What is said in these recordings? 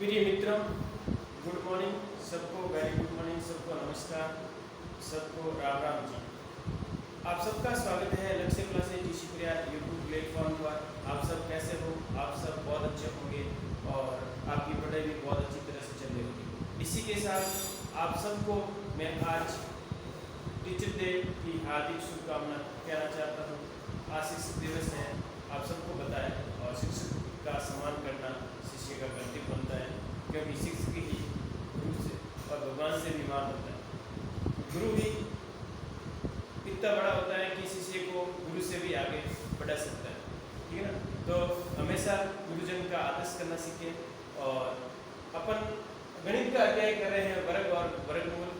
प्रिय मित्रों, good morning सबको, वेरी गुड मॉर्निंग सबको, नमस्कार सबको, राम राम जी। आप सबका स्वागत है लक्ष्य क्लासेज टीसी प्रिया यूट्यूब प्लेटफॉर्म पर। आप सब कैसे हो? आप सब बहुत अच्छे होंगे और आपकी पढ़ाई भी बहुत अच्छी तरह से चल रही होगी। इसी के साथ आप सबको मैं आज टीचर डे की हार्दिक शुभकामना कहना चाहता हूँ। आज शिक्षक दिवस है, आप सबको बताएं, और शिक्षक का सम्मान करना शिष्य का कर्तव्य बनता है, क्योंकि शिक्षक ही गुरु से और भगवान से भी मान होता है। गुरु ही इतना बड़ा होता है कि शिष्य को गुरु से भी आगे बढ़ा सकता है, ठीक है ना। तो हमेशा गुरुजन का आदर्श करना सीखें। और अपन गणित का अध्याय कर रहे हैं, वर्ग और वर्गमूल,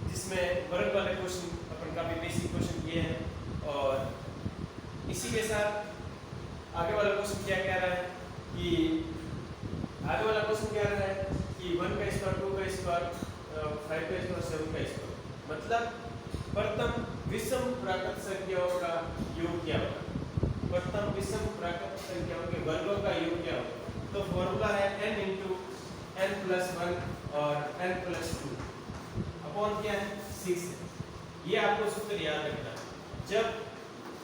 जिसमें वर्ग वाले क्वेश्चन अपन काफ़ी बेसिक क्वेश्चन किए हैं। और इसी के साथ आगे वाला क्वेश्चन क्या कह रहा है कि आगे वाला क्वेश्चन कह रहा है कि 1 का स्क्वायर, 2 का स्क्वायर, 5 का स्क्वायर, 7 का स्क्वायर, मतलब प्रथम विषम प्राकृत संख्याओं का योग क्या होगा। प्रथम विषम प्राकृत संख्याओं के वर्गों का योग क्या होगा। तो फॉर्मूला है n इंटू n प्लस 1 और n प्लस 2 अपॉन क्या है 6 है। ये आपको सूत्र याद रखना है। जब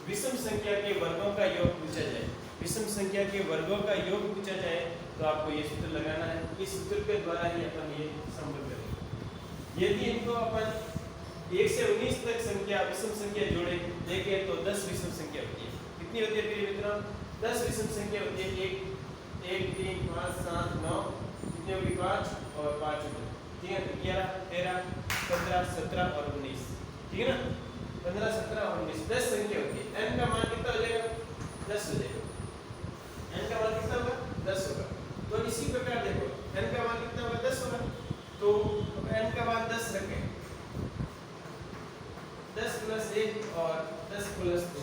विषम संख्या के वर्गों का योग पूछा जाए, विषम संख्या के वर्गों का योग पूछा जाए, तो आपको ये सूत्र लगाना है। इस सूत्र के द्वारा ही अपन ये संभव करेंगे। यदि इनको अपन 1 से 19 तक संख्या विषम संख्या जोड़े देखें तो 10 विषम संख्या होती है। कितनी होती है प्रिय मित्रों? 10 विषम संख्या होती है। 1 3 5 7 9, कितनी होगी 5 और 5 होगी, ठीक है। 11 13 15 17 और 19, ठीक है ना। 15 17 और 19 10 संख्या होती है। n का मान कितना हो जाएगा? 10 हो जाएगा। n का मान कितना होगा? 10 होगा। तो इसी प्रकार देखो, n का मान कितना होगा? 10 होगा। तो n का मान 10 रखें, 10 प्लस 1 और 10 प्लस 2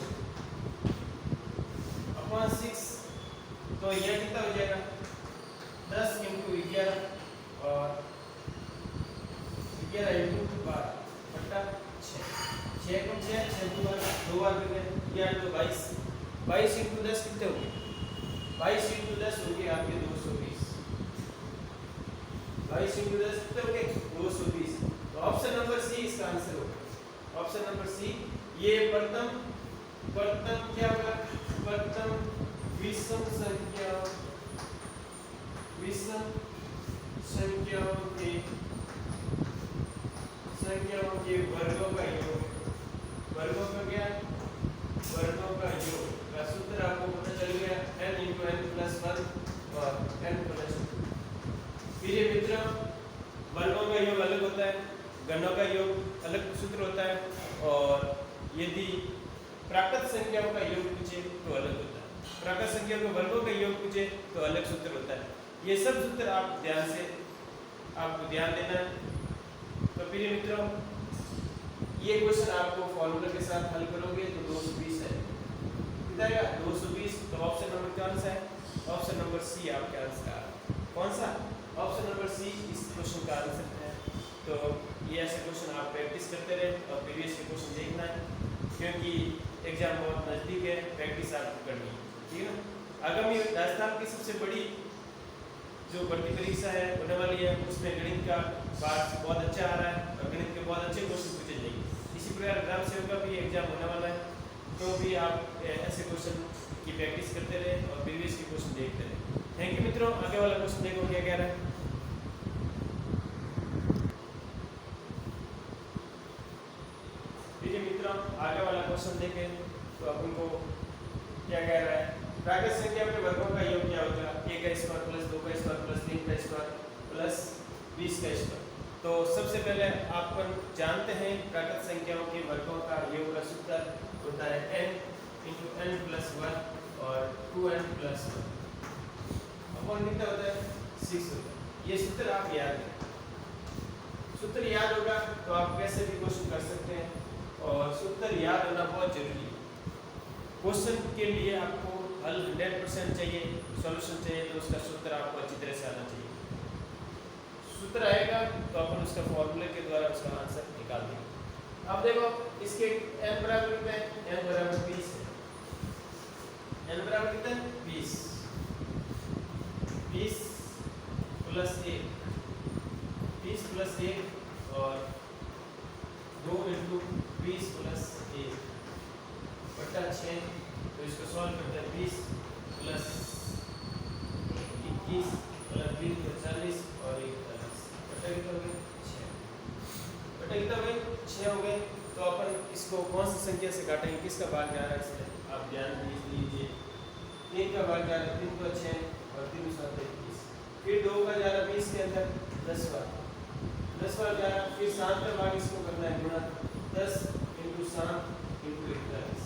अपॉन 6। तो यह कितना हो जाएगा? 10 इंटू 11 और 11 इंटू 12 बटा 6। 6 को 6 2 बार 2 बार कर गए, 11 तो 22। 22 इंटू 10 कितने हो गए? 22 इंटू 10 हो गए आपके 220। 22 इंटू 10 कितने हो गए? 220। तो ऑप्शन नंबर सी इसका आंसर होगा। Option number C. ये प्रथम क्या होगा? प्रथम विषम संख्याओं के वर्गों का योग, वर्गों का क्या? वर्गों का योग का सूत्र आपको पता चल गया, n इंटू n प्लस 1 और n प्लस 2। प्रिय मित्रों, वर्गों का योग अलग होता है, गणों का योग अलग सूत्र होता है, और यदि प्राकृत संख्याओं का योग पूछे तो अलग होता है। प्राकृत संख्याओं के वर्गों का योग पूछे तो अलग सूत्र होता है। ये सब सूत्र आप आपको ध्यान देना है। तो प्रिय मित्रों, ये क्वेश्चन आपको फॉर्मूला के साथ हल करोगे तो 220 है, कितना आएगा? 220। तो ऑप्शन नंबर कौन सा है? ऑप्शन नंबर सी आपका आंसर। कौन सा? ऑप्शन नंबर सी इस क्वेश्चन का आंसर है। तो ये ऐसे क्वेश्चन आप प्रैक्टिस करते रहे और प्रीवियस के क्वेश्चन देखना है, क्योंकि एग्जाम बहुत नज़दीक है, प्रैक्टिस आपको करनी है, ठीक है ना। आगामी राजस्थान की सबसे बड़ी जो भर्ती परीक्षा है होने वाली है, उसमें गणित का पार्ट बहुत अच्छा आ रहा है और गणित के बहुत अच्छे क्वेश्चन पूछे जाएंगे। इसी प्रकार ग्राम सेवक का भी एग्जाम होने वाला है, तो भी आप ऐसे क्वेश्चन की प्रैक्टिस करते रहे और प्रीवियस के क्वेश्चन देखते रहे। थैंक यू मित्रों। आगे वाला क्वेश्चन देखो क्या कह रहा है। ठीक है मित्रों, आगे वाला क्वेश्चन देखें तो अपन को क्या कह रहा है। प्राकृत संख्या के वर्गों का योग क्या होगा? 1 का स्क्वायर प्लस 2 का स्क्वायर प्लस 3 का स्क्वायर प्लस 20 का स्क्वायर। तो सबसे पहले आप जानते हैं प्राकृत संख्याओं के वर्गों का योग का सूत्र होता है n इंटू n प्लस 1 और 2n प्लस 1 अपॉन कितना होता है? 6 होता है। ये सूत्र आप याद रखें। सूत्र याद होगा तो आप कैसे भी क्वेश्चन कर सकते हैं, और सूत्र याद होना बहुत जरूरी है। क्वेश्चन के लिए आपको हल 100% चाहिए, सॉल्यूशन चाहिए, तो उसका सूत्र आपको अच्छी तरह से आना चाहिए। सूत्र आएगा तो अपन उसका फॉर्मूले के द्वारा उसका आंसर निकाल देंगे। अब देखो, इसके n बराबर कितना है? n बराबर 20 है। n बराबर कितना है? 20 20 प्लस 1, 30 प्लस 1 और 2 इंटू 20 प्लस 1 बटा 6। तो इसको सॉल्व करते हैं। 20 प्लस 21 प्लस 20 तो 40 और 41 बटा कितना हो गया 6। बटा कितना हो गया 6 हो गए। तो अपन इसको कौन सी संख्या से काटेंगे, किसका भाग जा रहा है इसमें आप ध्यान दीजिए। 3 का भाग जा रहा है, 3 को 6 और 3 7 21। फिर 2 का जा रहा है 20 के अंदर 10 बार, 10 बार जा रहा है। फिर 7 का भाग इसको करना है गुणा 10 इंटू 7 इंटू 41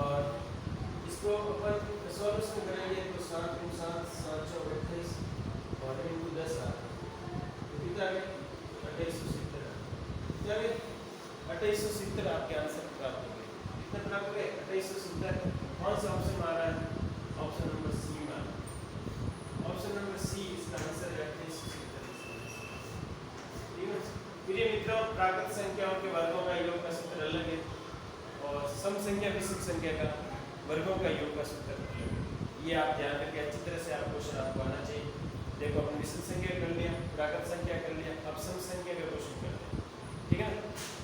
और इसको अपन सॉल्यूशन करेंगे तो 7 इंटू 7 7 चौक 28 और इंटू 10 आ तो कितना आ गया 2870। क्या गया 2870 आपके आंसर प्राप्त हो गए। कितना प्राप्त हो गए 2870। कौन सा ऑप्शन आ रहा है, ऑप्शन नंबर सी में आ रहा है। ऑप्शन नंबर सी इसका आंसर है 2870। ठीक है। प्रिय मित्रों, प्राकृत संख्याओं के वर्गों का योग का सूत्र अलग है और सम संख्या विषम संख्या का वर्गों का योग का सूत्र अलग है। ये आप ध्यान रखें, अच्छी तरह से आप क्वेश्चन आपको आना चाहिए। देखो अपन विषम संख्या कर लिया, प्राकृत संख्या कर लिया, अब सम संख्या का क्वेश्चन करते हैं। ठीक है ना।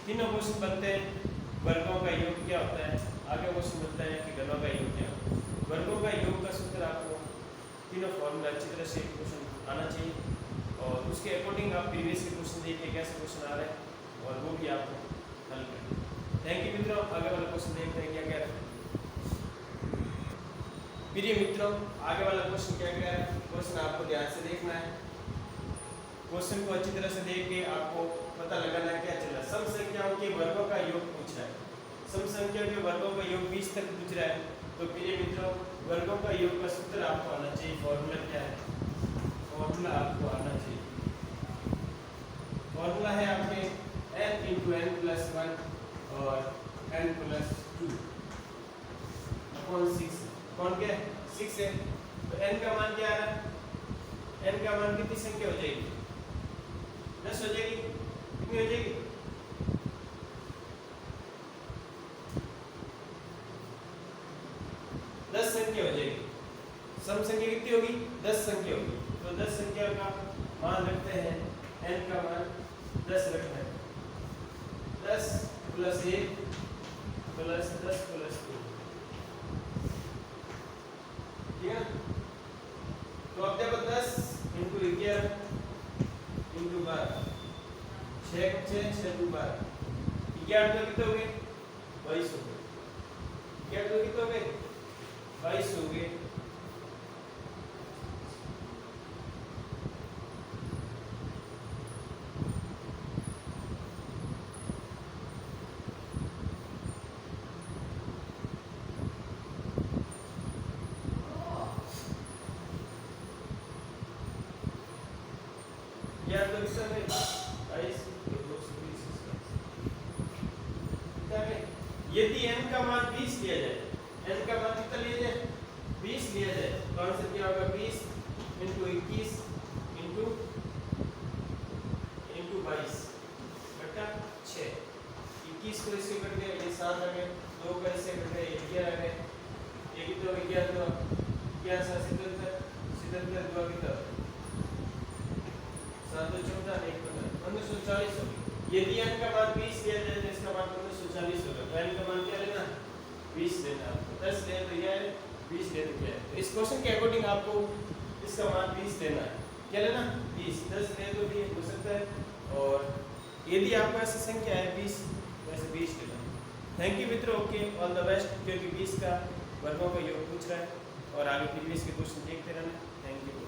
तीनों क्वेश्चन बनते हैं। वर्गों का योग क्या होता है, आगे क्वेश्चन बनता है कि घनों का योग क्या होता है। वर्गों का योग का सूत्र आपको तीनों फॉर्मूला अच्छी तरह से क्वेश्चन आना चाहिए और उसके अकॉर्डिंग आप प्रीवियस के क्वेश्चन देखिए कैसे क्वेश्चन आ रहे हैं और वो भी आपको हल करें। थैंक यू मित्रों। आगे वाला क्वेश्चन देखते हैं क्या क्या है। प्रिय मित्रों, आगे वाला क्वेश्चन क्या क्या है, क्वेश्चन आपको ध्यान से देखना है। क्वेश्चन को अच्छी तरह से देख के आपको पता लगाना है क्या चल रहा है। सम संख्याओं के वर्गों का योग पूछ रहा है। सम संख्या के वर्गों का योग 20 तक पूछ रहा है। तो प्रिय मित्रों, वर्गों का योग का सूत्र आपको आना चाहिए। फॉर्मूला क्या है, फॉर्मूला आपको आना चाहिए। फॉर्मूला है आपके n इंटू n प्लस 1 और n प्लस 2 अपॉन 6। कौन क्या है 6 है। तो n का मान क्या आ रहा है, n का मान कितनी संख्या हो जाएगी 10 हो जाएगी। कितनी हो जाएगी 10 संख्या हो जाएगी। सम संख्या कितनी होगी 10 संख्या होगी। तो 10 संख्या का मान रखते हैं, n का मान 10 रखना है। 10 प्लस 1 प्लस 10 प्लस 2। ठीक है। तो अब देखो 10 इंटू 11 इंटू 12 6 6 2 12 11 तो कितने हो गए 22 हो गए। 11 तो कितने हो गए 22 हो गए। या तो कितना है 22 220 कितना है। यदि n का मान 20 लिया जाए, n का मान कितना लिया जाए 20 लिया जाए तो आंसर क्या होगा 20 इंटू 21 इंटू 22 बटा 6। 21 को इससे कट गया, ये 7 आ गए, 2 का इससे कट गया, ये 11 आ गए। ये कितना हो गया 11 तो 11 7 77 2 कितना 7 2 14 1 1540 हो गई। यदि n का मान 20 लिया जाए तो इसका मान 1540 होगा। तो n का मान क्या लेना 20 लेना। आपको 10 ले तो यह है, 20 ले तो क्या है। तो इस क्वेश्चन के अकॉर्डिंग आपको इसका मान 20 लेना है। क्या लेना 20। 10 ले तो भी हो सकता है और यदि आपको ऐसी संख्या है 20 तो ऐसे 20 लेना। थैंक यू मित्रों। Okay, all the best. क्योंकि 20 का वर्गों का योग पूछ रहा है और आगे प्रीवियस के क्वेश्चन देखते रहना। Thank you.